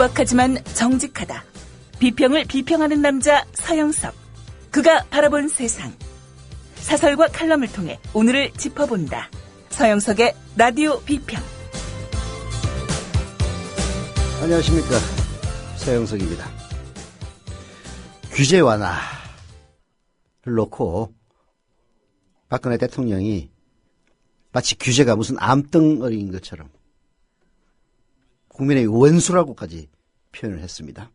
투박하지만 정직하다. 비평을 비평하는 남자 서영석. 그가 바라본 세상. 사설과 칼럼을 통해 오늘을 짚어본다. 서영석의 라디오 비평. 안녕하십니까, 서영석입니다. 규제 완화를 놓고 박근혜 대통령이 마치 규제가 무슨 암덩어리인 것처럼 국민의 원수라고까지 표현을 했습니다.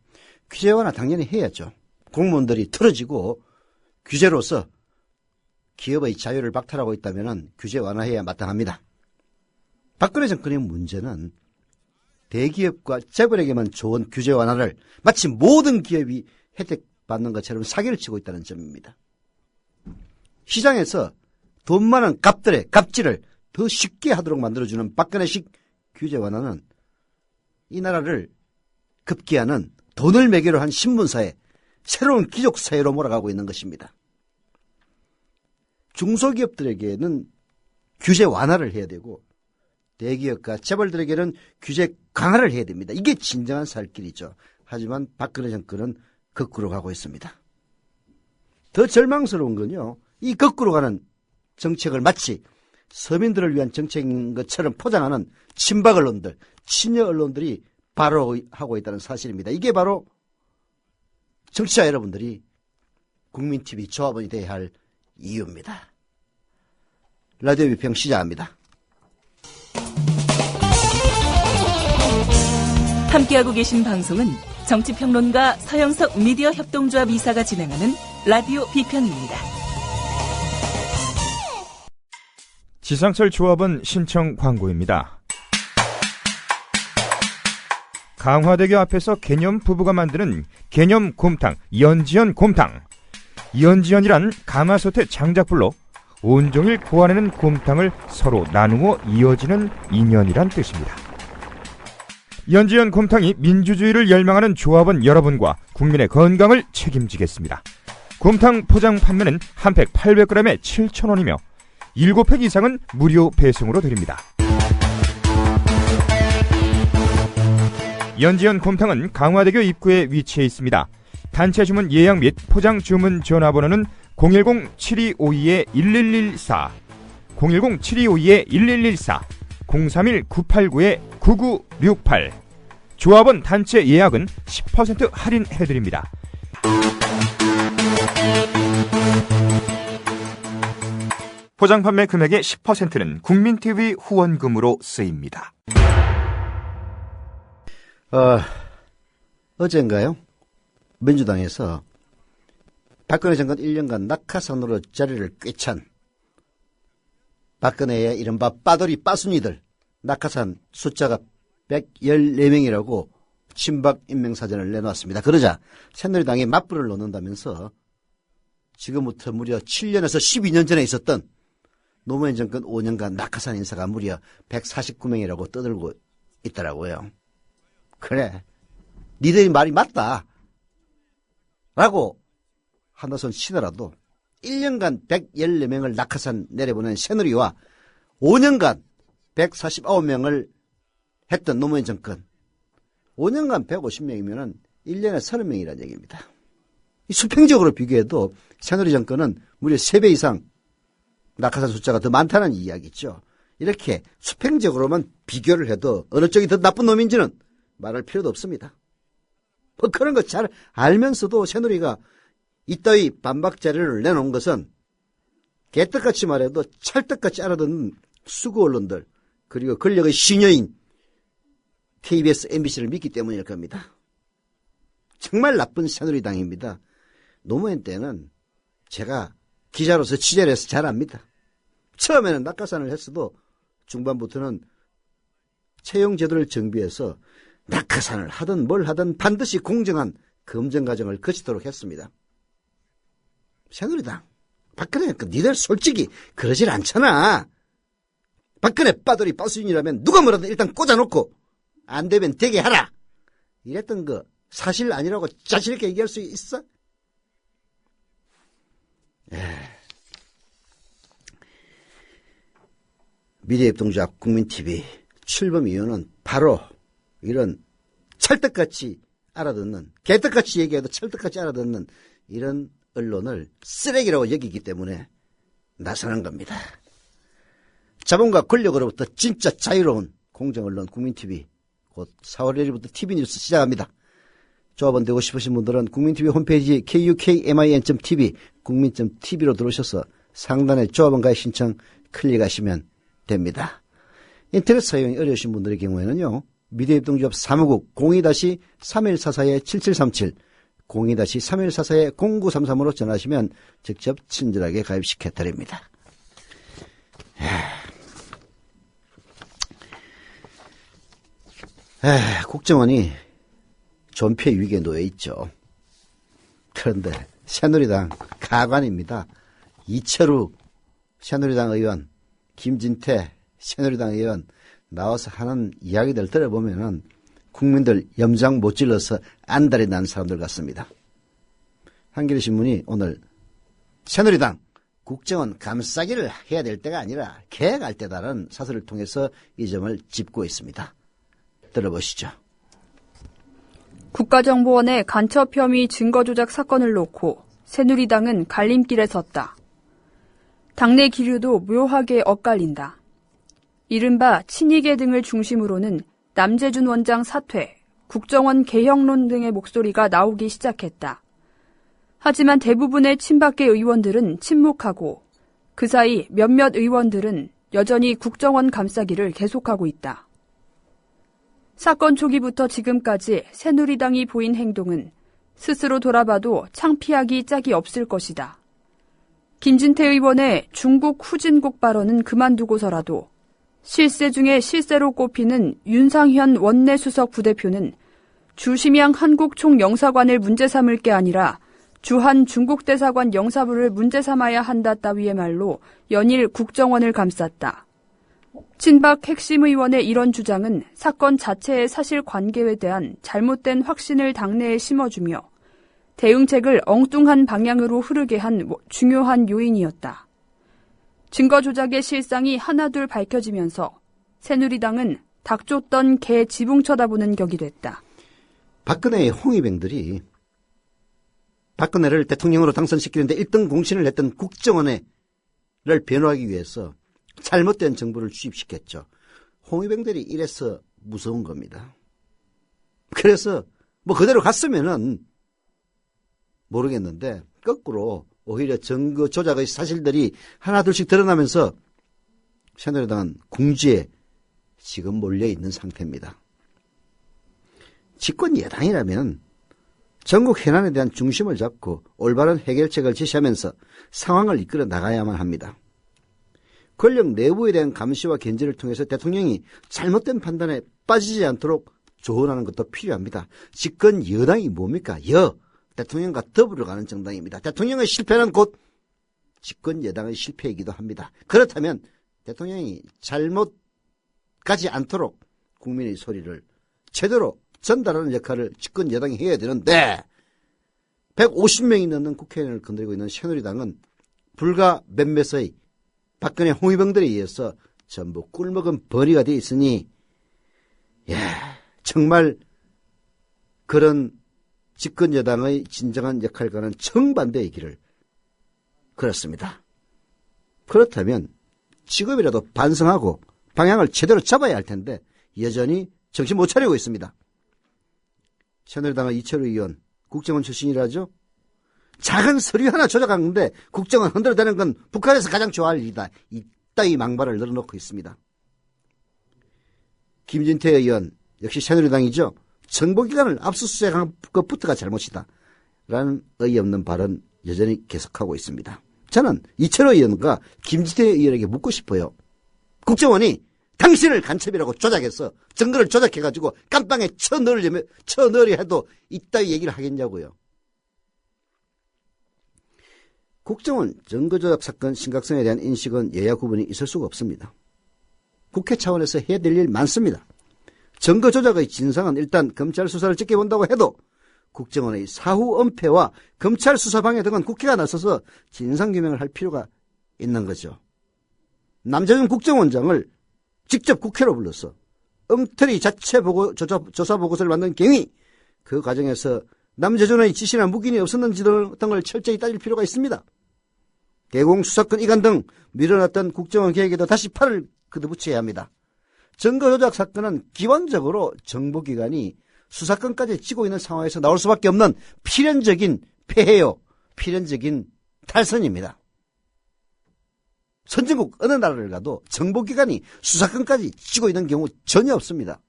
규제 완화 당연히 해야죠. 공무원들이 틀어지고 규제로서 기업의 자유를 박탈하고 있다면 규제 완화해야 마땅합니다. 박근혜 정권의 문제는 대기업과 재벌에게만 좋은 규제 완화를 마치 모든 기업이 혜택받는 것처럼 사기를 치고 있다는 점입니다. 시장에서 돈 많은 갑들의 갑질을 더 쉽게 하도록 만들어주는 박근혜식 규제 완화는 이 나라를 급기야는 돈을 매개로 한 신문사에 새로운 귀족사회로 몰아가고 있는 것입니다. 중소기업들에게는 규제 완화를 해야 되고 대기업과 재벌들에게는 규제 강화를 해야 됩니다. 이게 진정한 살 길이죠. 하지만 박근혜 정권은 거꾸로 가고 있습니다. 더 절망스러운 건요, 이 거꾸로 가는 정책을 마치 서민들을 위한 정책인 것처럼 포장하는 친박 언론들, 친여 언론들이 바로 하고 있다는 사실입니다. 이게 바로 청취자 여러분들이 국민TV 조합원이 되어야 할 이유입니다. 라디오 비평 시작합니다. 함께하고 계신 방송은 정치평론가 서영석 미디어 협동조합 이사가 진행하는 라디오 비평입니다. 지상철 조합원 신청 광고입니다. 강화대교 앞에서 개념 부부가 만드는 개념 곰탕, 연지연 곰탕. 연지연이란 가마솥의 장작불로 온종일 구워내는 곰탕을 서로 나누어 이어지는 인연이란 뜻입니다. 연지연 곰탕이 민주주의를 열망하는 조합원 여러분과 국민의 건강을 책임지겠습니다. 곰탕 포장 판매는 한 팩 800g에 7,000원이며 7팩 이상은 무료 배송으로 드립니다. 연지연 곰탕은 강화대교 입구에 위치해 있습니다. 단체 주문 예약 및 포장 주문 전화번호는 010-7252-1114, 010-7252-1114, 031-989-9968. 조합원 단체 예약은 10% 할인해드립니다. 포장 판매 금액의 10%는 국민TV 후원금으로 쓰입니다. 어젠가요? 민주당에서 박근혜 정권 1년간 낙하산으로 자리를 꿰찬 박근혜의 이른바 빠돌이 빠순이들, 낙하산 숫자가 114명이라고 친박 임명사전을 내놓았습니다. 그러자 새누리당이 맞불을 놓는다면서 지금부터 무려 7년에서 12년 전에 있었던 노무현 정권 5년간 낙하산 인사가 무려 149명이라고 떠들고 있더라고요. 그래, 니들이 말이 맞다 라고 한다손 치더라도 1년간 114명을 낙하산 내려보낸 새누리와 5년간 149명을 했던 노무현 정권, 5년간 150명이면 1년에 30명이라는 얘기입니다. 수평적으로 비교해도 새누리 정권은 무려 3배 이상 낙하산 숫자가 더 많다는 이야기죠. 이렇게 수평적으로만 비교를 해도 어느 쪽이 더 나쁜 놈인지는 말할 필요도 없습니다. 뭐 그런 거 잘 알면서도 새누리가 이따위 반박 자료를 내놓은 것은 개떡같이 말해도 찰떡같이 알아듣는 수구 언론들, 그리고 권력의 시녀인 KBS, MBC를 믿기 때문일 겁니다. 정말 나쁜 새누리당입니다. 노무현 때는 제가 기자로서 취재를 해서 잘 압니다. 처음에는 낙하산을 했어도 중반부터는 채용 제도를 정비해서 낙하산을 하든 뭘 하든 반드시 공정한 검증 과정을 거치도록 했습니다. 새누리당, 박근혜, 니들 솔직히 그러질 않잖아. 박근혜 빠돌이 빠순이라면 누가 뭐라든 일단 꽂아놓고 안 되면 되게 하라. 이랬던 거 사실 아니라고 자신 있게 얘기할 수 있어? 미래협동조합 국민TV 출범 이유는 바로 이런 찰떡같이 알아듣는, 개떡같이 얘기해도 찰떡같이 알아듣는 이런 언론을 쓰레기라고 여기기 때문에 나서는 겁니다. 자본과 권력으로부터 진짜 자유로운 공정언론 국민TV, 곧 4월 1일부터 TV뉴스 시작합니다. 조합원 되고 싶으신 분들은 국민TV 홈페이지 kukmin.tv, 국민.tv로 들어오셔서 상단에 조합원 가입 신청 클릭하시면 됩니다. 인터넷 사용이 어려우신 분들의 경우에는요, 미디어협동조합 사무국 02-3144-7737, 02-3144-0933으로 전화하시면 직접 친절하게 가입시켜드립니다. 국정원이 존폐 위기에 놓여 있죠. 그런데 새누리당 가관입니다. 이철우 새누리당 의원, 김진태 새누리당 의원 나와서 하는 이야기들 들어보면은 국민들 염장 못 질러서 안달이 난 사람들 같습니다. 한겨레신문이 오늘 새누리당 국정원 감싸기를 해야 될 때가 아니라 개혁할 때다라는 사설을 통해서 이 점을 짚고 있습니다. 들어보시죠. 국가정보원의 간첩 혐의 증거조작 사건을 놓고 새누리당은 갈림길에 섰다. 당내 기류도 묘하게 엇갈린다. 이른바 친이계 등을 중심으로는 남재준 원장 사퇴, 국정원 개혁론 등의 목소리가 나오기 시작했다. 하지만 대부분의 친박계 의원들은 침묵하고 그 사이 몇몇 의원들은 여전히 국정원 감싸기를 계속하고 있다. 사건 초기부터 지금까지 새누리당이 보인 행동은 스스로 돌아봐도 창피하기 짝이 없을 것이다. 김진태 의원의 중국 후진국 발언은 그만두고서라도 실세 중에 실세로 꼽히는 윤상현 원내수석 부대표는 주심양 한국 총영사관을 문제 삼을 게 아니라 주한 중국 대사관 영사부를 문제 삼아야 한다 따위의 말로 연일 국정원을 감쌌다. 친박 핵심 의원의 이런 주장은 사건 자체의 사실관계에 대한 잘못된 확신을 당내에 심어주며 대응책을 엉뚱한 방향으로 흐르게 한 중요한 요인이었다. 증거 조작의 실상이 하나둘 밝혀지면서 새누리당은 닥쳤던 개 지붕 쳐다보는 격이 됐다. 박근혜의 홍위병들이 박근혜를 대통령으로 당선시키는데 1등 공신을 했던 국정원을 변호하기 위해서 잘못된 정보를 주입시켰죠. 홍위병들이 이래서 무서운 겁니다. 그래서 뭐 그대로 갔으면은 모르겠는데 거꾸로 오히려 증거 조작의 사실들이 하나둘씩 드러나면서 새누리당은 궁지에 지금 몰려있는 상태입니다. 집권 여당이라면 전국 현안에 대한 중심을 잡고 올바른 해결책을 제시하면서 상황을 이끌어 나가야만 합니다. 권력 내부에 대한 감시와 견제를 통해서 대통령이 잘못된 판단에 빠지지 않도록 조언하는 것도 필요합니다. 집권 여당이 뭡니까? 대통령과 더불어 가는 정당입니다. 대통령의 실패는 곧 집권 여당의 실패이기도 합니다. 그렇다면 대통령이 잘못 가지 않도록 국민의 소리를 제대로 전달하는 역할을 집권 여당이 해야 되는데 150명이 넘는 국회의원을 건드리고 있는 새누리당은 불과 몇몇의 박근혜 홍위병들에 의해서 전부 꿀먹은 벌이가 되어 있으니 정말 그런 집권 여당의 진정한 역할과는 정반대의 길을 걸었습니다. 그렇다면 지금이라도 반성하고 방향을 제대로 잡아야 할 텐데 여전히 정신 못 차리고 있습니다. 새누리당의 이철우 의원, 국정원 출신이라죠? 작은 서류 하나 조작한 건데 국정원 흔들어대는 건 북한에서 가장 좋아할 일이다. 이따위 망발을 늘어놓고 있습니다. 김진태 의원, 역시 새누리당이죠? 정보기관을 압수수색한 것부터가 잘못이다. 라는 어이없는 발언 여전히 계속하고 있습니다. 저는 이철호 의원과 김진태 의원에게 묻고 싶어요. 국정원이 당신을 간첩이라고 조작해서 증거를 조작해가지고 깜빵에 쳐넣으려 해도 이따위 얘기를 하겠냐고요. 국정원 증거조작 사건 심각성에 대한 인식은 여야 구분이 있을 수가 없습니다. 국회 차원에서 해야 될 일 많습니다. 증거조작의 진상은 일단 검찰 수사를 지켜본다고 해도 국정원의 사후 은폐와 검찰 수사 방해 등은 국회가 나서서 진상규명을 할 필요가 있는 거죠. 남재준 국정원장을 직접 국회로 불러서 엉터리 조사 보고서를 만든 경위, 그 과정에서 남재준의 지시나 묵인이 없었는지 등을 철저히 따질 필요가 있습니다. 개공 수사권 이관 등 밀어놨던 국정원 계획에도 다시 팔을 걷어붙여야 합니다. 증거 조작 사건은 기본적으로 정보기관이 수사권까지 쥐고 있는 상황에서 나올 수밖에 없는 필연적인 폐해요. 필연적인 탈선입니다. 선진국 어느 나라를 가도 정보기관이 수사권까지 쥐고 있는 경우 전혀 없습니다.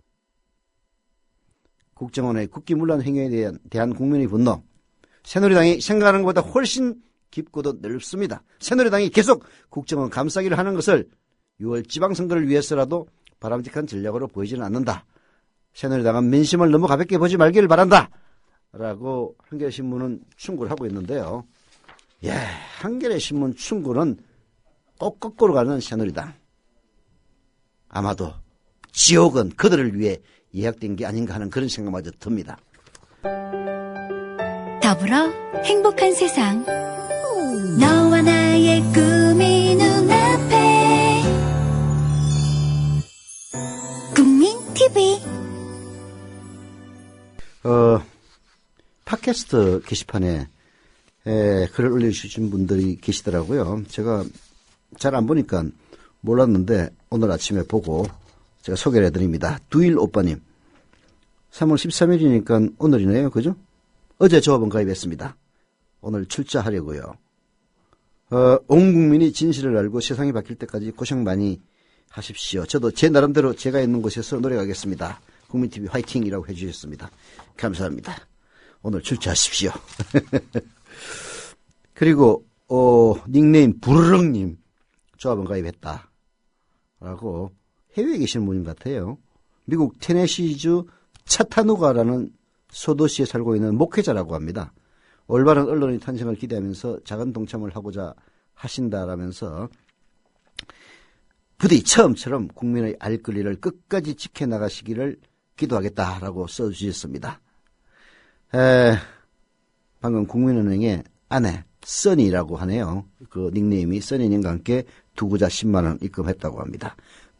국정원의 국기문란 행위에 대한 국민의 분노, 새누리당이 생각하는 것보다 훨씬 깊고도 넓습니다. 새누리당이 계속 국정원 감싸기를 하는 것을 6월 지방선거를 위해서라도 바람직한 전략으로 보이지는 않는다. 새누리당은 민심을 너무 가볍게 보지 말기를 바란다. 라고 한겨레신문은 충고를 하고 있는데요. 예, 한겨레신문 충고는 꼭 거꾸로 가는 새누리당. 아마도 지옥은 그들을 위해 예약된 게 아닌가 하는 그런 생각마저 듭니다. 더불어 행복한 세상. 너와 나의 꿈이 눈앞에. 국민TV. 팟캐스트 게시판에 글을 올려주신 분들이 계시더라고요. 제가 잘 안 보니까 몰랐는데 오늘 아침에 보고 제가 소개를 해드립니다. 두일 오빠님. 3월 13일이니까 오늘이네요. 그죠? 어제 조합원 가입했습니다. 오늘 출자하려고요. 온 국민이 진실을 알고 세상이 바뀔 때까지 고생 많이 하십시오. 저도 제 나름대로 제가 있는 곳에서 노력하겠습니다. 국민TV 화이팅이라고 해주셨습니다. 감사합니다. 오늘 출자하십시오. 그리고 닉네임 부르릉님. 조합원 가입했다. 라고 해외에 계시는 분인 것 같아요. 미국 테네시주 차타누가라는 소도시에 살고 있는 목회자라고 합니다. 올바른 언론의 탄생을 기대하면서 작은 동참을 하고자 하신다라면서 부디 처음처럼 국민의 알 권리를 끝까지 지켜나가시기를 기도하겠다라고 써주셨습니다. 방금 국민은행의 아내 써니라고 하네요. 그 닉네임이 써니님과 함께 두구자 10만 원 입금했다고 합니다.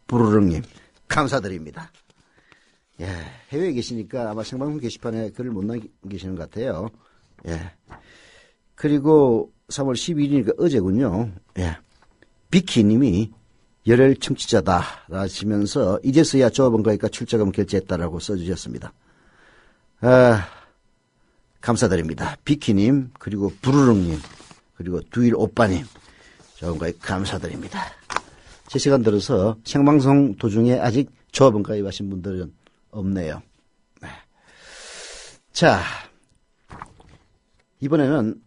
부르릉님 감사드립니다. 예, 해외에 계시니까 아마 생방송 게시판에 글을 못 남기시는 것 같아요. 예. 그리고 3월 12일이니까 어제군요. 예. 비키님이 열혈 청취자다 라시면서 이제서야 조합원 가입과 출자금 결제했다라고 써주셨습니다. 감사드립니다. 비키님 그리고 부르릉님 그리고 두일 오빠님 조합원 가입 감사드립니다. 제 시간 들어서 생방송 도중에 아직 조합원 가입하신 분들은 없네요. 네. 자, 이번에는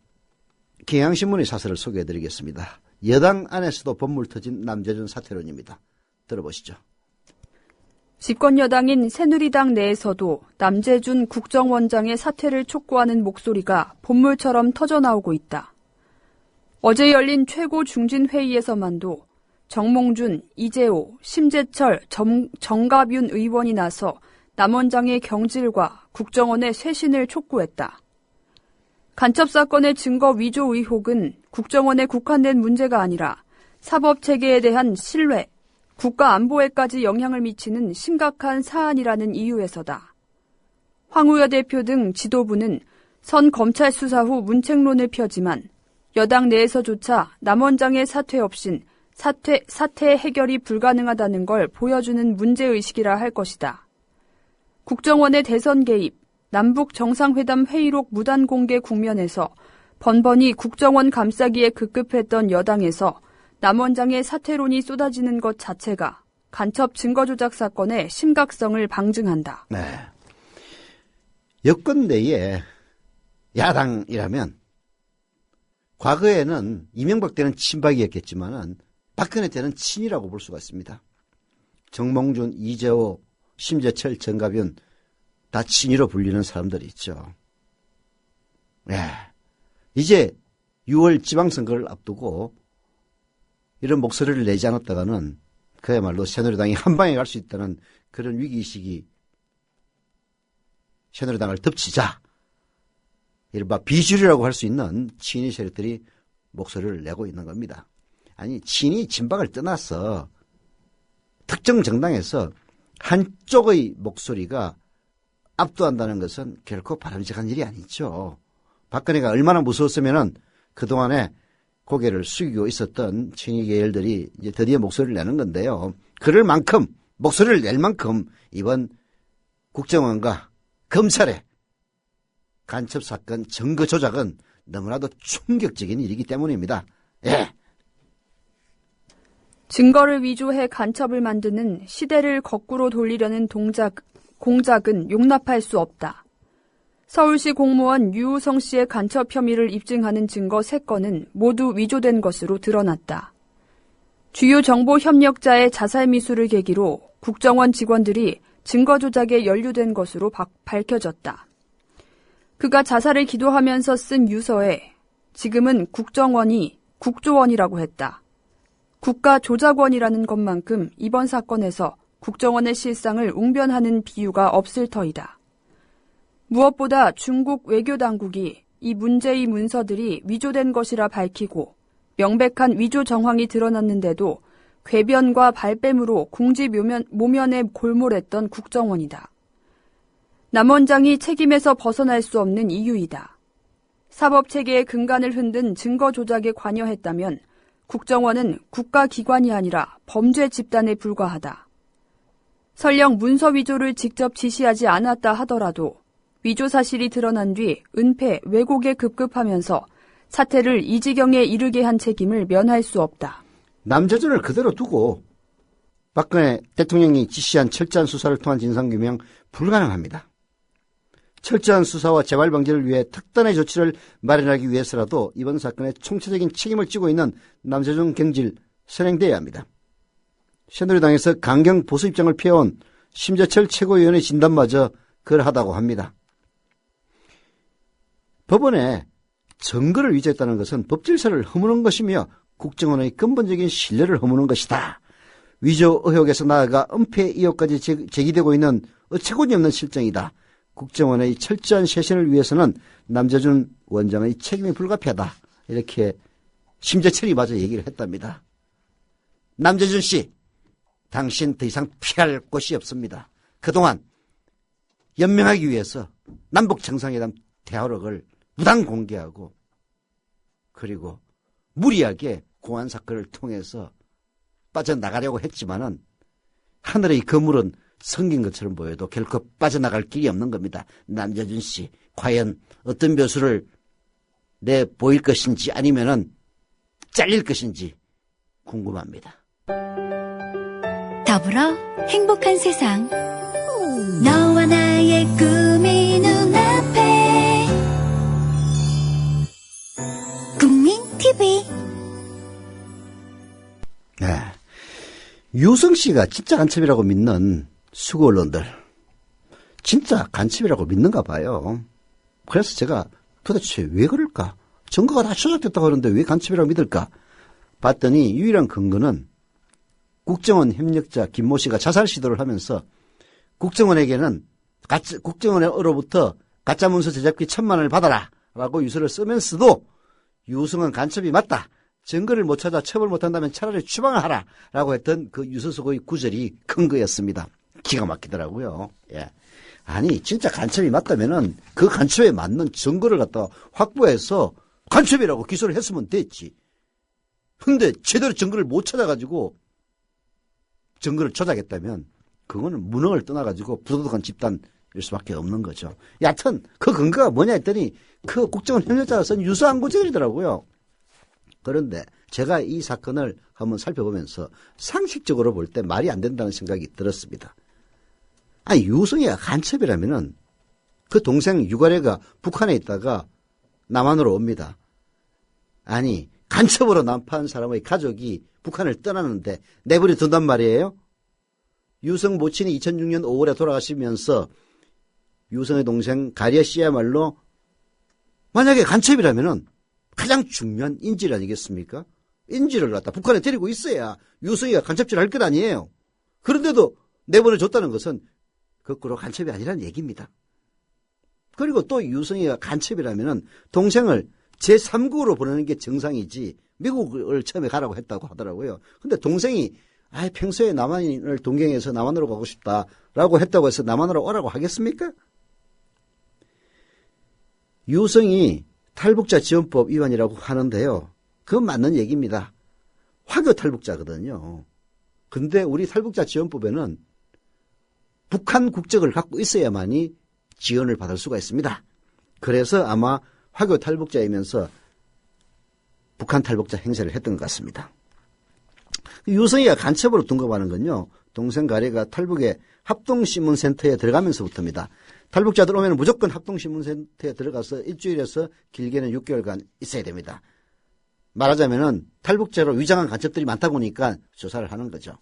경향신문의 사설을 소개해드리겠습니다. 여당 안에서도 본물 터진 남재준 사퇴론입니다. 들어보시죠. 집권 여당인 새누리당 내에서도 남재준 국정원장의 사퇴를 촉구하는 목소리가 본물처럼 터져나오고 있다. 어제 열린 최고 중진회의에서만도 정몽준, 이재호, 심재철, 정갑윤 의원이 나서 남 원장의 경질과 국정원의 쇄신을 촉구했다. 간첩사건의 증거 위조 의혹은 국정원에 국한된 문제가 아니라 사법체계에 대한 신뢰, 국가안보에까지 영향을 미치는 심각한 사안이라는 이유에서다. 황우여 대표 등 지도부는 선 검찰 수사 후 문책론을 펴지만 여당 내에서조차 남 원장의 사퇴 없인 사태 해결이 불가능하다는 걸 보여주는 문제의식이라 할 것이다. 국정원의 대선 개입, 남북 정상회담 회의록 무단 공개 국면에서 번번이 국정원 감싸기에 급급했던 여당에서 남 원장의 사퇴론이 쏟아지는 것 자체가 간첩 증거 조작 사건의 심각성을 방증한다. 네. 여권 내에 야당이라면 과거에는 이명박 때는 친박이었겠지만은 박근혜 때는 친이라고 볼 수가 있습니다. 정몽준, 이재호, 심재철, 정갑윤 다 친이로 불리는 사람들이 있죠. 네. 이제 6월 지방선거를 앞두고 이런 목소리를 내지 않았다가는 그야말로 새누리당이 한 방에 갈 수 있다는 그런 위기의식이 새누리당을 덮치자 이른바 비주류라고 할 수 있는 친이 세력들이 목소리를 내고 있는 겁니다. 아니 친이 친박을 떠나서 특정 정당에서 한쪽의 목소리가 압도한다는 것은 결코 바람직한 일이 아니죠. 박근혜가 얼마나 무서웠으면은 그동안에 고개를 숙이고 있었던 친위 계열들이 이제 드디어 목소리를 내는 건데요. 그럴 만큼, 목소리를 낼 만큼 이번 국정원과 검찰의 간첩 사건 증거 조작은 너무나도 충격적인 일이기 때문입니다. 예. 증거를 위조해 간첩을 만드는 시대를 거꾸로 돌리려는 공작은 용납할 수 없다. 서울시 공무원 유우성 씨의 간첩 혐의를 입증하는 증거 3건은 모두 위조된 것으로 드러났다. 주요 정보 협력자의 자살 미수를 계기로 국정원 직원들이 증거 조작에 연루된 것으로 밝혀졌다. 그가 자살을 기도하면서 쓴 유서에 지금은 국정원이 국조원이라고 했다. 국가조작원이라는 것만큼 이번 사건에서 국정원의 실상을 웅변하는 비유가 없을 터이다. 무엇보다 중국 외교당국이 이 문제의 문서들이 위조된 것이라 밝히고 명백한 위조 정황이 드러났는데도 궤변과 발뺌으로 궁지 모면에 골몰했던 국정원이다. 남 원장이 책임에서 벗어날 수 없는 이유이다. 사법체계의 근간을 흔든 증거 조작에 관여했다면 국정원은 국가기관이 아니라 범죄 집단에 불과하다. 설령 문서 위조를 직접 지시하지 않았다 하더라도 위조 사실이 드러난 뒤 은폐, 왜곡에 급급하면서 사태를 이 지경에 이르게 한 책임을 면할 수 없다. 남재준을 그대로 두고 박근혜 대통령이 지시한 철저한 수사를 통한 진상규명 불가능합니다. 철저한 수사와 재발 방지를 위해 특단의 조치를 마련하기 위해서라도 이번 사건의 총체적인 책임을 지고 있는 남재준 경질 선행돼야 합니다. 새누리당에서 강경 보수 입장을 피해온 심재철 최고위원의 진단마저 그러하다고 합니다. 법원에 증거를 위조했다는 것은 법질서를 허무는 것이며 국정원의 근본적인 신뢰를 허무는 것이다. 위조 의혹에서 나아가 은폐 의혹까지 제기되고 있는 어처구니 없는 실정이다. 국정원의 철저한 쇄신을 위해서는 남재준 원장의 책임이 불가피하다. 이렇게 심재철이 마저 얘기를 했답니다. 남재준 씨, 당신 더 이상 피할 곳이 없습니다. 그동안 연명하기 위해서 남북 정상회담 대화록을 무단 공개하고 그리고 무리하게 공안 사건을 통해서 빠져나가려고 했지만은 하늘의 거물은 성긴 것처럼 보여도 결코 빠져나갈 길이 없는 겁니다. 남재준 씨, 과연 어떤 벼슬을 내보일 것인지 아니면은 잘릴 것인지 궁금합니다. 더불어 행복한 세상. 너와 나의 꿈이 눈앞에. 국민 TV. 네. 유성 씨가 진짜 간첩이라고 믿는 수구 언론들 진짜 간첩이라고 믿는가 봐요. 그래서 제가 도대체 왜 그럴까? 증거가 다 조작됐다고 하는데 왜 간첩이라고 믿을까? 봤더니 유일한 근거는 국정원 협력자 김모 씨가 자살 시도를 하면서 국정원으로부터 가짜문서 제작비 1,000만 원을 받아라 라고 유서를 쓰면서도 유성은 간첩이 맞다. 증거를 못 찾아 처벌 못한다면 차라리 추방을 하라 라고 했던 그 유서 속의 구절이 근거였습니다. 기가 막히더라고요. 예. 아니 진짜 간첩이 맞다면은 그 간첩에 맞는 증거를 갖다가 확보해서 간첩이라고 기소를 했으면 됐지. 근데 제대로 증거를 못 찾아가지고 증거를 조작했다면 그거는 무능을 떠나가지고 부도덕한 집단일 수밖에 없는 거죠. 여하튼 그 근거가 뭐냐 했더니 그 국정원 협력자가 쓴 유서 한 구절이더라고요. 그런데 제가 이 사건을 한번 살펴보면서 상식적으로 볼 때 말이 안 된다는 생각이 들었습니다. 아니 유성이가 간첩이라면은 그 동생 유가래가 북한에 있다가 남한으로 옵니다. 아니 간첩으로 난파한 사람의 가족이 북한을 떠나는데 내버려 둔단 말이에요. 유성 모친이 2006년 5월에 돌아가시면서 유성의 동생 가리아 씨야말로 만약에 간첩이라면은 가장 중요한 인질 아니겠습니까? 인질을 갖다 북한에 데리고 있어야 유성이가 간첩질 할 것 아니에요. 그런데도 내보내줬다는 것은 거꾸로 간첩이 아니라는 얘기입니다. 그리고 또 유성이가 간첩이라면은 동생을 제3국으로 보내는 게 정상이지 미국을 처음에 가라고 했다고 하더라고요. 근데 동생이 평소에 남한을 동경해서 남한으로 가고 싶다라고 했다고 해서 남한으로 오라고 하겠습니까? 유성이 탈북자 지원법 위반이라고 하는데요. 그건 맞는 얘기입니다. 화교 탈북자거든요. 근데 우리 탈북자 지원법에는 북한 국적을 갖고 있어야만이 지원을 받을 수가 있습니다. 그래서 아마 화교 탈북자이면서 북한 탈북자 행세를 했던 것 같습니다. 유성이가 간첩으로 등록하는 건요. 동생 가래가 탈북의 합동신문센터에 들어가면서부터입니다. 탈북자들 오면 무조건 합동신문센터에 들어가서 일주일에서 길게는 6개월간 있어야 됩니다. 말하자면은 탈북자로 위장한 간첩들이 많다 보니까 조사를 하는 거죠.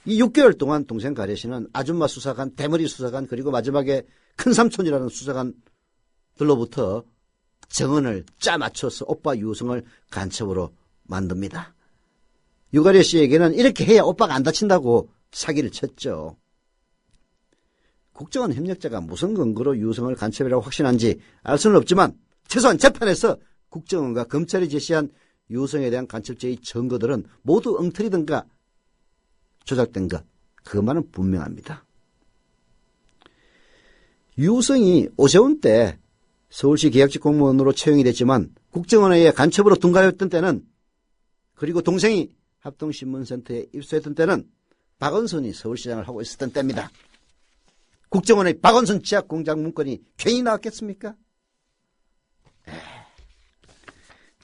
이 6개월 동안 동생 가래 씨는 아줌마 수사관, 대머리 수사관, 그리고 마지막에 큰삼촌이라는 수사관들로부터 정언을 짜 맞춰서 오빠 유성을 간첩으로 만듭니다. 유가래 씨에게는 이렇게 해야 오빠가 안 다친다고 사기를 쳤죠. 국정원 협력자가 무슨 근거로 유성을 간첩이라고 확신한지 알 수는 없지만 최소한 재판에서 국정원과 검찰이 제시한 유성에 대한 간첩죄의 증거들은 모두 엉터리든가 조작된 것, 그것만은 분명합니다. 유성이 오세훈 때 서울시 계약직 공무원으로 채용이 됐지만 국정원에 의해 간첩으로 둔갑했던 때는, 그리고 동생이 합동신문센터에 입소했던 때는 박원순이 서울시장을 하고 있었던 때입니다. 국정원의 박원순 치약 공작 문건이 괜히 나왔겠습니까?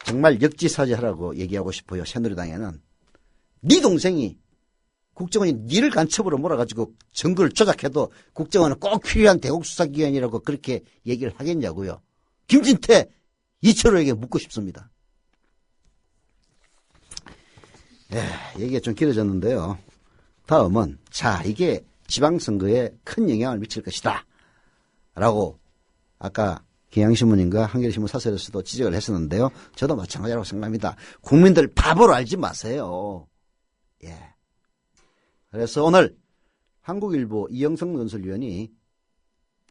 정말 역지사지하라고 얘기하고 싶어요. 새누리당에는. 네 동생이 국정원이 니를 간첩으로 몰아가지고 증거를 조작해도 국정원은 꼭 필요한 대국수사기관이라고 그렇게 얘기를 하겠냐고요. 김진태, 이철호에게 묻고 싶습니다. 얘기가 좀 길어졌는데요. 다음은 이게 지방선거에 큰 영향을 미칠 것이다 라고 아까 경향신문인가 한겨레신문 사설에서도 지적을 했었는데요. 저도 마찬가지라고 생각합니다. 국민들 바보로 알지 마세요. 그래서 오늘 한국일보 이영성 논설위원이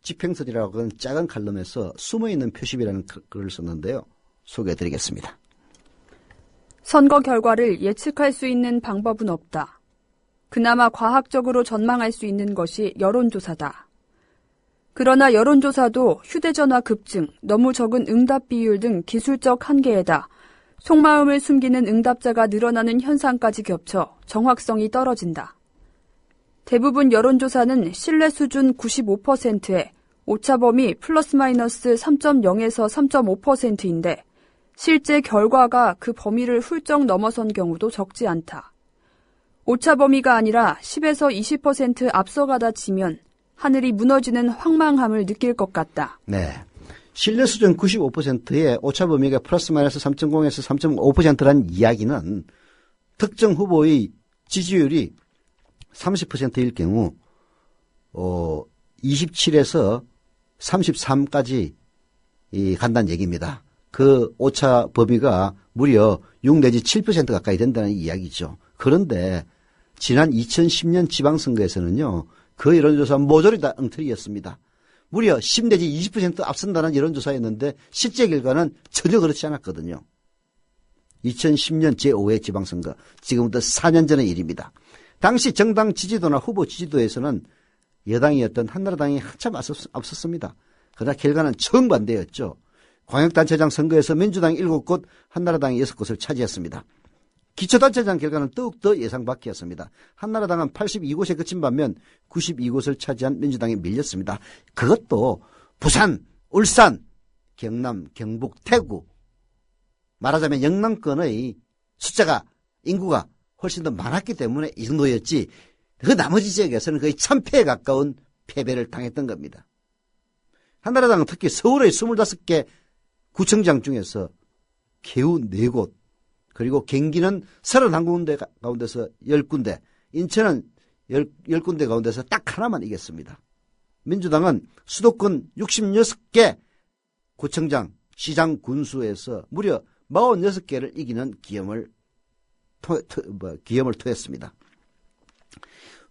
집행선이라고 하는 작은 칼럼에서 숨어있는 표심이라는 글을 썼는데요. 소개해드리겠습니다. 선거 결과를 예측할 수 있는 방법은 없다. 그나마 과학적으로 전망할 수 있는 것이 여론조사다. 그러나 여론조사도 휴대전화 급증, 너무 적은 응답 비율 등 기술적 한계에다 속마음을 숨기는 응답자가 늘어나는 현상까지 겹쳐 정확성이 떨어진다. 대부분 여론조사는 신뢰 수준 95%에 오차범위 플러스 마이너스 3.0에서 3.5%인데 실제 결과가 그 범위를 훌쩍 넘어선 경우도 적지 않다. 오차범위가 아니라 10에서 20% 앞서가다 치면 하늘이 무너지는 황망함을 느낄 것 같다. 네. 신뢰 수준 95%에 오차범위가 플러스 마이너스 3.0에서 3.5%라는 이야기는 특정 후보의 지지율이 30%일 경우 27에서 33까지 간다는 얘기입니다. 그 오차 범위가 무려 6 내지 7% 가까이 된다는 이야기죠. 그런데 지난 2010년 지방선거에서는요. 그 여론조사 모조리 다 엉터리였습니다. 무려 10 내지 20% 앞선다는 여론조사였는데 실제 결과는 전혀 그렇지 않았거든요. 2010년 제5회 지방선거, 지금부터 4년 전의 일입니다. 당시 정당 지지도나 후보 지지도에서는 여당이었던 한나라당이 한참 앞섰습니다. 그러나 결과는 정반대였죠. 광역단체장 선거에서 민주당이 7곳, 한나라당이 6곳을 차지했습니다. 기초단체장 결과는 더욱더 예상 밖이었습니다. 한나라당은 82곳에 그친 반면 92곳을 차지한 민주당이 밀렸습니다. 그것도 부산, 울산, 경남, 경북, 태구, 말하자면 영남권의 숫자가, 인구가 훨씬 더 많았기 때문에 이 정도였지, 그 나머지 지역에서는 거의 참패에 가까운 패배를 당했던 겁니다. 한나라당은 특히 서울의 25개 구청장 중에서 겨우 4곳, 그리고 경기는 31군데 가운데서 10군데, 인천은 10군데 가운데서 딱 하나만 이겼습니다. 민주당은 수도권 66개 구청장, 시장 군수에서 무려 46개를 이기는 기염을 토했습니다.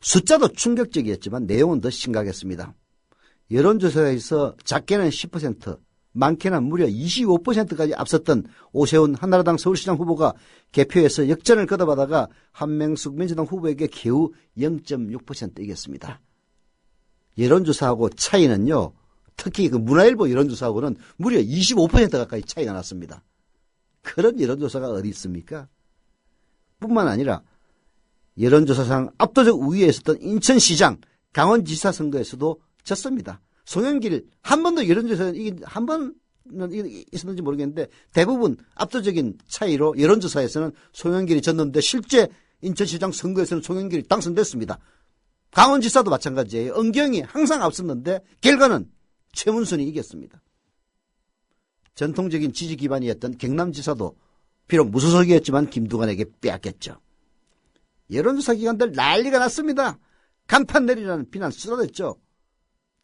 숫자도 충격적이었지만 내용은 더 심각했습니다. 여론조사에서 작게는 10%, 많게는 무려 25%까지 앞섰던 오세훈 한나라당 서울시장 후보가 개표에서 역전을 거둬가다가 한명숙 민주당 후보에게 겨우 0.6% 이겼습니다. 여론조사하고 차이는요, 특히 그 문화일보 여론조사하고는 무려 25% 가까이 차이가 났습니다. 그런 여론조사가 어디 있습니까? 뿐만 아니라 여론조사상 압도적 우위에 있었던 인천시장, 강원지사 선거에서도 졌습니다. 송영길 한 번도 여론조사에 이긴 한 번은 있었는지 모르겠는데 대부분 압도적인 차이로 여론조사에서는 송영길이 졌는데 실제 인천시장 선거에서는 송영길이 당선됐습니다. 강원지사도 마찬가지예요. 은경이 항상 앞섰는데 결과는 최문순이 이겼습니다. 전통적인 지지 기반이었던 경남지사도 비록 무소속이었지만 김두관에게 빼앗겼죠. 여론조사 기관들 난리가 났습니다. 간판 내리라는 비난 쏟아졌죠.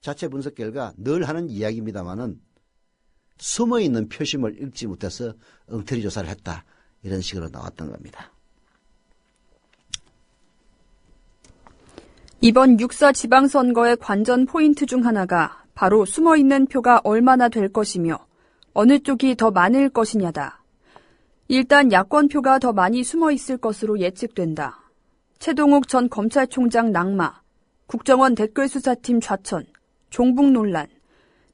자체 분석 결과 늘 하는 이야기입니다마는 숨어있는 표심을 읽지 못해서 엉터리 조사를 했다. 이런 식으로 나왔던 겁니다. 이번 6.4 지방선거의 관전 포인트 중 하나가 바로 숨어있는 표가 얼마나 될 것이며 어느 쪽이 더 많을 것이냐다. 일단 야권표가 더 많이 숨어있을 것으로 예측된다. 최동욱 전 검찰총장 낙마, 국정원 댓글수사팀 좌천, 종북 논란,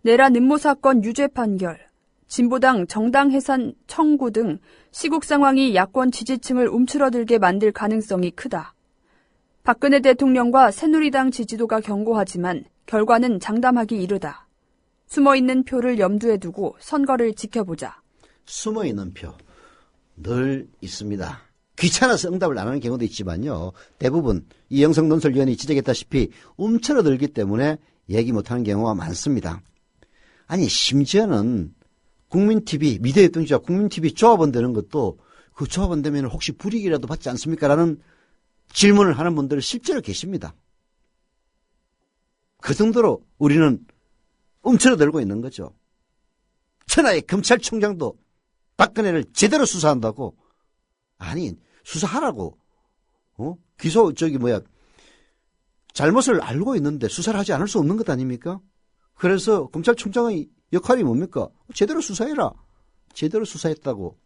내란 음모 사건 유죄 판결, 진보당 정당 해산 청구 등 시국 상황이 야권 지지층을 움츠러들게 만들 가능성이 크다. 박근혜 대통령과 새누리당 지지도가 견고하지만 결과는 장담하기 이르다. 숨어있는 표를 염두에 두고 선거를 지켜보자. 숨어있는 표 늘 있습니다. 귀찮아서 응답을 안 하는 경우도 있지만요. 대부분 이영석 논설위원이 지적했다시피 움츠러들기 때문에 얘기 못하는 경우가 많습니다. 아니 심지어는 국민TV, 미래협동조합 국민TV 조합원 되는 것도 그 조합원 되면 혹시 불이익이라도 받지 않습니까? 라는 질문을 하는 분들 실제로 계십니다. 그 정도로 우리는 움츠러들고 있는 거죠. 천하의 검찰총장도 박근혜를 제대로 수사한다고. 아니 수사하라고. 잘못을 알고 있는데 수사를 하지 않을 수 없는 것 아닙니까? 그래서 검찰총장의 역할이 뭡니까? 제대로 수사해라. 제대로 수사했다고.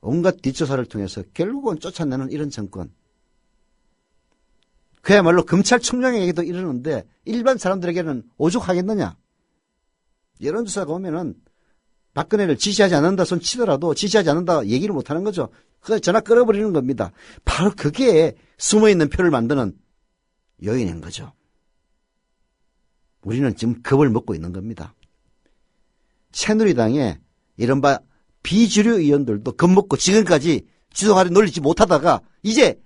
온갖 뒷조사를 통해서 결국은 쫓아내는 이런 정권. 그야말로 검찰총장에게도 이러는데 일반 사람들에게는 오죽하겠느냐. 여론조사가 오면은 박근혜를 지지하지 않는다 손 치더라도 지지하지 않는다 얘기를 못하는 거죠. 그래서 전화 끊어버리는 겁니다. 바로 그게 숨어있는 표를 만드는 요인인 거죠. 우리는 지금 겁을 먹고 있는 겁니다. 새누리당의 이른바 비주류 의원들도 겁먹고 지금까지 지도하려 놀리지 못하다가 이제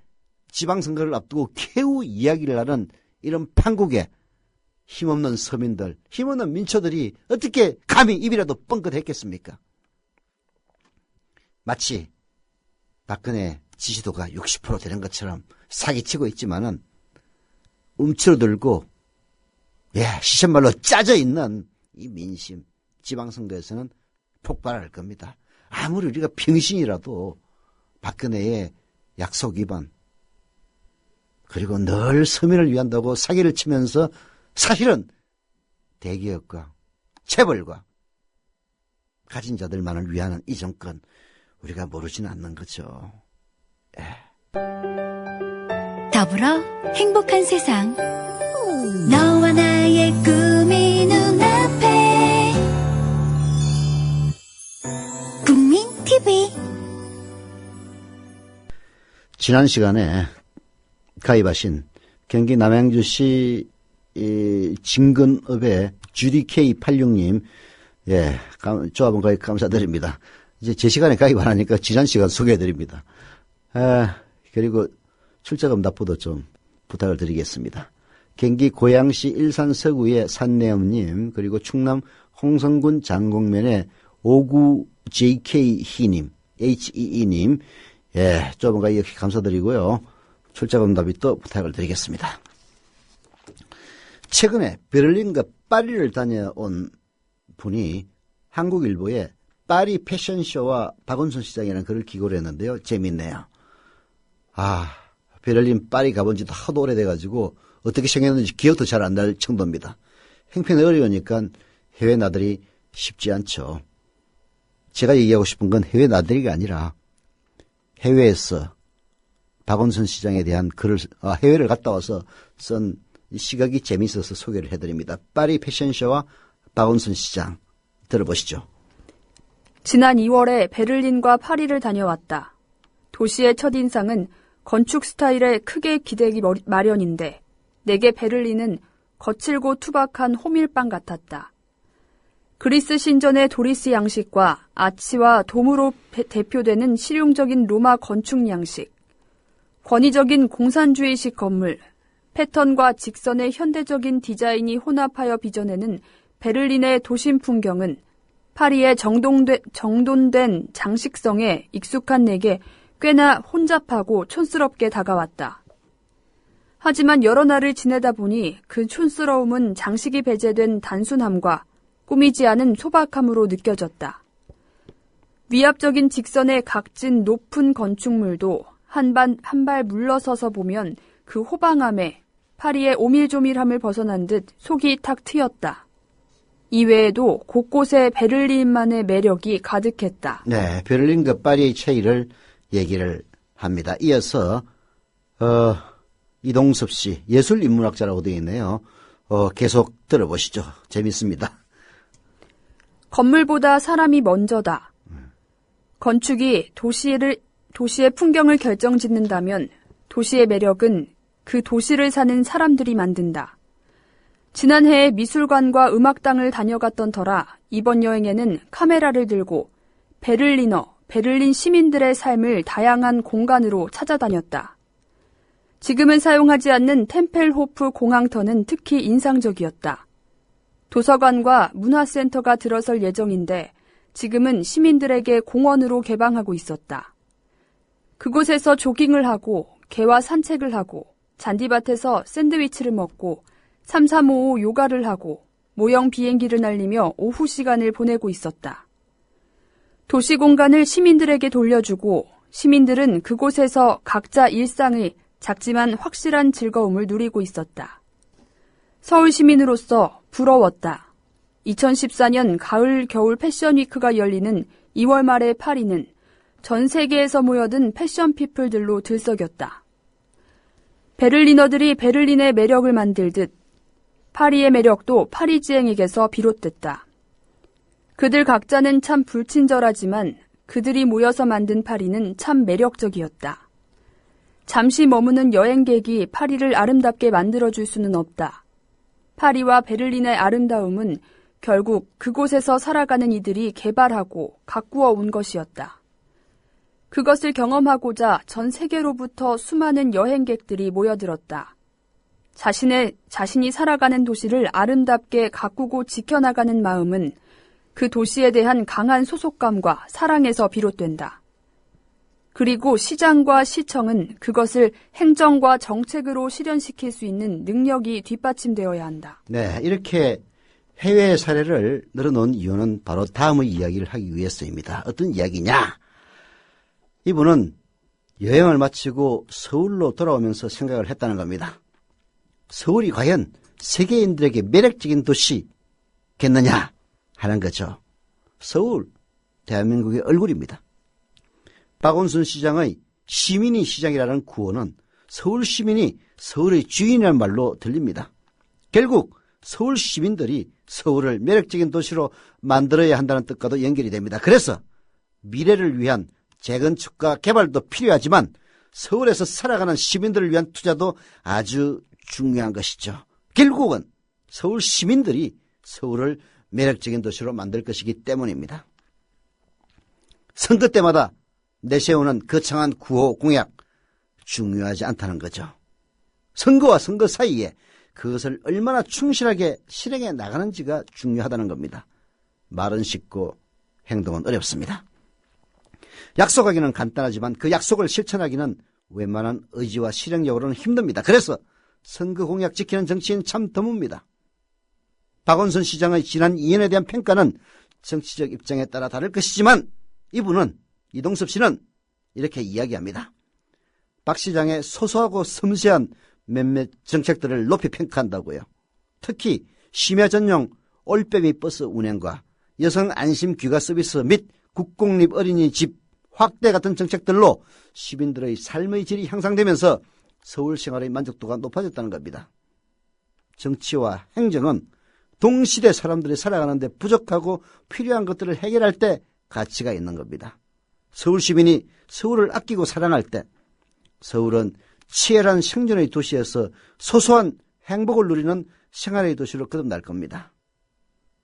지방선거를 앞두고 겨우 이야기를 하는 이런 판국에 힘없는 서민들, 힘없는 민초들이 어떻게 감히 입이라도 뻥끗했겠습니까? 마치 박근혜 지지도가 60% 되는 것처럼 사기치고 있지만은 움츠러들고 시쳇말로 짜져 있는 이 민심 지방선거에서는 폭발할 겁니다. 아무리 우리가 병신이라도 박근혜의 약속 위반 그리고 늘 서민을 위한다고 사기를 치면서 사실은 대기업과 재벌과 가진 자들만을 위하는 이 정권 우리가 모르지는 않는 거죠. 더불어 행복한 세상 너와 나의 꿈이 눈앞에 국민TV 지난 시간에 가입하신 경기 남양주시 진근읍의 GDK86님, 조합원 가입 감사드립니다. 이제 제 시간에 가입 안 하니까 지난 시간 소개해드립니다. 그리고 출자금 납부도 좀 부탁을 드리겠습니다. 경기 고양시 일산 서구의 산내음님, 그리고 충남 홍성군 장곡면의 59JK 희님, HEE님, 조합원 가입 역시 감사드리고요. 출자금 납입 또 부탁을 드리겠습니다. 최근에 베를린과 파리를 다녀온 분이 한국일보에 파리 패션쇼와 박원순 시장이라는 글을 기고를 했는데요. 재밌네요. 베를린 파리 가본 지도 하도 오래돼가지고 어떻게 생겼는지 기억도 잘 안 날 정도입니다. 형편이 어려우니까 해외 나들이 쉽지 않죠. 제가 얘기하고 싶은 건 해외 나들이가 아니라 해외에서 박원순 시장에 대한 글을 해외를 갔다 와서 쓴 시각이 재미있어서 소개를 해드립니다. 파리 패션쇼와 박원순 시장 들어보시죠. 지난 2월에 베를린과 파리를 다녀왔다. 도시의 첫인상은 건축 스타일에 크게 기대기 마련인데 내게 베를린은 거칠고 투박한 호밀빵 같았다. 그리스 신전의 도리스 양식과 아치와 돔으로 대표되는 실용적인 로마 건축 양식, 권위적인 공산주의식 건물, 패턴과 직선의 현대적인 디자인이 혼합하여 빚어내는 베를린의 도심 풍경은 파리의 정돈된 장식성에 익숙한 내게 꽤나 혼잡하고 촌스럽게 다가왔다. 하지만 여러 날을 지내다 보니 그 촌스러움은 장식이 배제된 단순함과 꾸미지 않은 소박함으로 느껴졌다. 위압적인 직선의 각진 높은 건축물도 한 발 물러서서 보면 그 호방함에 파리의 오밀조밀함을 벗어난 듯 속이 탁 트였다. 이외에도 곳곳에 베를린만의 매력이 가득했다. 네, 베를린과 파리의 차이를 얘기를 합니다. 이어서 이동섭 씨, 예술인문학자라고 되어 있네요. 계속 들어보시죠. 재밌습니다. 건물보다 사람이 먼저다. 건축이 도시의 풍경을 결정짓는다면 도시의 매력은 그 도시를 사는 사람들이 만든다. 지난해에 미술관과 음악당을 다녀갔던 터라 이번 여행에는 카메라를 들고 베를린 시민들의 삶을 다양한 공간으로 찾아다녔다. 지금은 사용하지 않는 템펠호프 공항터는 특히 인상적이었다. 도서관과 문화센터가 들어설 예정인데 지금은 시민들에게 공원으로 개방하고 있었다. 그곳에서 조깅을 하고 개와 산책을 하고 잔디밭에서 샌드위치를 먹고 3355 요가를 하고 모형 비행기를 날리며 오후 시간을 보내고 있었다. 도시 공간을 시민들에게 돌려주고 시민들은 그곳에서 각자 일상의 작지만 확실한 즐거움을 누리고 있었다. 서울 시민으로서 부러웠다. 2014년 가을 겨울 패션위크가 열리는 2월 말의 파리는 전 세계에서 모여든 패션 피플들로 들썩였다. 베를리너들이 베를린의 매력을 만들듯 파리의 매력도 파리지앵에게서 비롯됐다. 그들 각자는 참 불친절하지만 그들이 모여서 만든 파리는 참 매력적이었다. 잠시 머무는 여행객이 파리를 아름답게 만들어줄 수는 없다. 파리와 베를린의 아름다움은 결국 그곳에서 살아가는 이들이 개발하고 가꾸어 온 것이었다. 그것을 경험하고자 전 세계로부터 수많은 여행객들이 모여들었다. 자신이 살아가는 도시를 아름답게 가꾸고 지켜나가는 마음은 그 도시에 대한 강한 소속감과 사랑에서 비롯된다. 그리고 시장과 시청은 그것을 행정과 정책으로 실현시킬 수 있는 능력이 뒷받침되어야 한다. 네, 이렇게 해외 사례를 늘어놓은 이유는 바로 다음의 이야기를 하기 위해서입니다. 어떤 이야기냐? 이분은 여행을 마치고 서울로 돌아오면서 생각을 했다는 겁니다. 서울이 과연 세계인들에게 매력적인 도시겠느냐 하는 거죠. 서울, 대한민국의 얼굴입니다. 박원순 시장의 시민이 시장이라는 구호는 서울 시민이 서울의 주인이라는 말로 들립니다. 결국 서울 시민들이 서울을 매력적인 도시로 만들어야 한다는 뜻과도 연결이 됩니다. 그래서 미래를 위한 재건축과 개발도 필요하지만 서울에서 살아가는 시민들을 위한 투자도 아주 중요한 것이죠. 결국은 서울 시민들이 서울을 매력적인 도시로 만들 것이기 때문입니다. 선거 때마다 내세우는 거창한 구호 공약 중요하지 않다는 거죠. 선거와 선거 사이에 그것을 얼마나 충실하게 실행해 나가는지가 중요하다는 겁니다. 말은 쉽고 행동은 어렵습니다. 약속하기는 간단하지만 그 약속을 실천하기는 웬만한 의지와 실행력으로는 힘듭니다. 그래서 선거 공약 지키는 정치인 참 드뭅니다. 박원순 시장의 지난 2년에 대한 평가는 정치적 입장에 따라 다를 것이지만 이동섭 씨는 이렇게 이야기합니다. 박 시장의 소소하고 섬세한 몇몇 정책들을 높이 평가한다고요. 특히 심야 전용 올빼미 버스 운행과 여성 안심 귀가 서비스 및 국공립 어린이집 확대 같은 정책들로 시민들의 삶의 질이 향상되면서 서울 생활의 만족도가 높아졌다는 겁니다. 정치와 행정은 동시대 사람들이 살아가는데 부족하고 필요한 것들을 해결할 때 가치가 있는 겁니다. 서울 시민이 서울을 아끼고 사랑할 때 서울은 치열한 생존의 도시에서 소소한 행복을 누리는 생활의 도시로 거듭날 겁니다.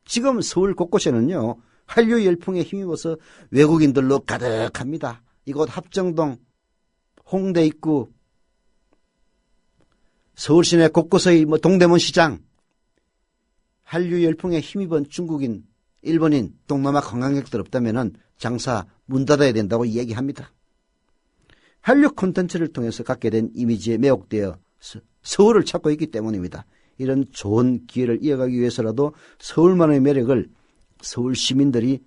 지금 서울 곳곳에는요, 한류 열풍에 힘입어서 외국인들로 가득합니다. 이곳 합정동, 홍대 입구, 서울 시내 곳곳의 동대문 시장, 한류 열풍에 힘입은 중국인, 일본인, 동남아 관광객들 없다면 장사 문 닫아야 된다고 얘기합니다. 한류 콘텐츠를 통해서 갖게 된 이미지에 매혹되어 서울을 찾고 있기 때문입니다. 이런 좋은 기회를 이어가기 위해서라도 서울만의 매력을 서울 시민들이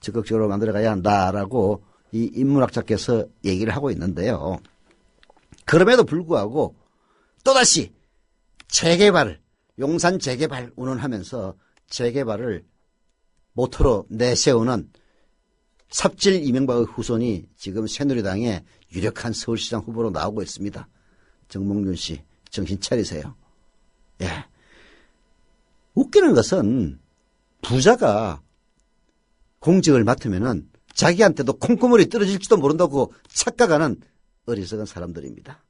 적극적으로 만들어가야 한다라고 이 인문학자께서 얘기를 하고 있는데요. 그럼에도 불구하고 또다시 재개발을, 용산 재개발 운운하면서 재개발을 모토로 내세우는 삽질 이명박의 후손이 지금 새누리당의 유력한 서울시장 후보로 나오고 있습니다. 정몽준 씨, 정신 차리세요. 예. 웃기는 것은 부자가 공직을 맡으면은 자기한테도 콩고물이 떨어질지도 모른다고 착각하는 어리석은 사람들입니다.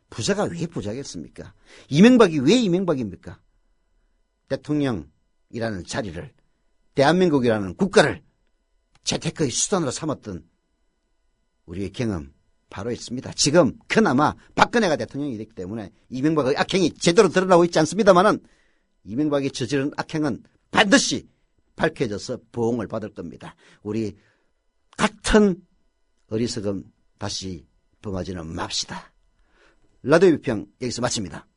부자가 왜 부자겠습니까? 이명박이 왜 이명박입니까? 대통령이라는 자리를, 대한민국이라는 국가를 재테크의 수단으로 삼았던 우리의 경험 바로 있습니다. 지금 그나마 박근혜가 대통령이 됐기 때문에 이명박의 악행이 제대로 드러나고 있지 않습니다만은 이명박이 저지른 악행은 반드시 밝혀져서 보응을 받을 겁니다. 우리 같은 어리석음 다시 범하지는 맙시다. 라디오 비평 여기서 마칩니다.